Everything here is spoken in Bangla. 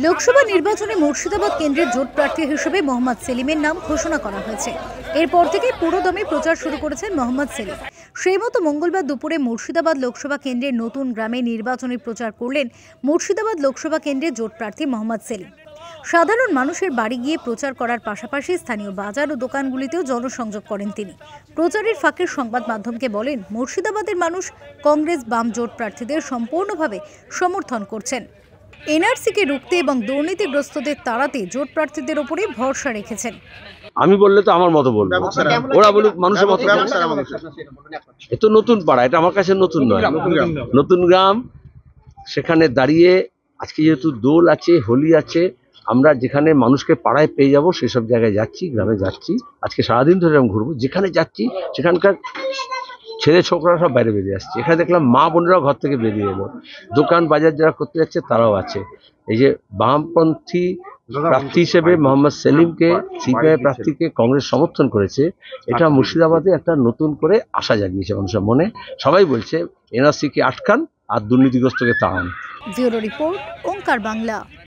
লোকসভা নির্বাচনে মুর্শিদাবাদ কেন্দ্রের জোট প্রার্থী হিসেবে মোহাম্মদ সেলিমের নাম ঘোষণা করা হয়েছে। এরপর থেকে পুরোদমে প্রচার শুরু করেছেন মোহাম্মদ সেলিম। সেই মতো মঙ্গলবার দুপুরে মুর্শিদাবাদ লোকসভা কেন্দ্রের নতুন গ্রামে নির্বাচনী প্রচার করলেন মুর্শিদাবাদ লোকসভা কেন্দ্রের জোট প্রার্থী মোহাম্মদ সেলিম। সাধারণ মানুষের বাড়ি গিয়ে প্রচার করার পাশাপাশি স্থানীয় বাজার ও দোকানগুলিতেও জনসংযোগ করেন তিনি। প্রচারের ফাঁকে সংবাদ মাধ্যমকে বলেন, মুর্শিদাবাদের মানুষ কংগ্রেস বাম জোট প্রার্থীদের সম্পূর্ণভাবে সমর্থন করছেন। এনআরসিকে রুখতে এবং দুর্নীতিগ্রস্তদের তাড়াতে জোট প্রার্থীদের উপরে ভরসা রেখেছেন। আমি বললে তো আমার মতো বলবো, ওরা বলুক মানুষের মতো। এ তো নতুন পাড়া, এটা আমার কাছে নতুন নয়, নতুন গ্রাম। সেখানে দাঁড়িয়ে আজকে যেহেতু দোল আছে, হোলি আছে, আমরা যেখানে মানুষকে পাড়ায় পেয়ে যাব সেসব জায়গায় যাচ্ছি, গ্রামে যাচ্ছি। আজকে সারাদিন ধরে আমি ঘুরবো, যেখানে যাচ্ছি সেখানকার ছেলে ছোকরা সব বাইরে বেরিয়ে আসছে। এখানে দেখলাম মা বোনেরাও ঘর থেকে বেরিয়ে এলো, দোকান বাজার যারা করতে যাচ্ছে তারাও আছে। এই যে বামপন্থী প্রার্থী হিসেবে মোহাম্মদ সেলিমকে, সিপিআই প্রার্থীকে কংগ্রেস সমর্থন করেছে, এটা মুর্শিদাবাদে একটা নতুন করে আশা জাগিয়েছে মানুষের মনে। সবাই বলছে এনআরসিকে আটকান আর দুর্নীতিগ্রস্তকে তাড়ান। ব্যুরো রিপোর্ট, ওঙ্কার বাংলা।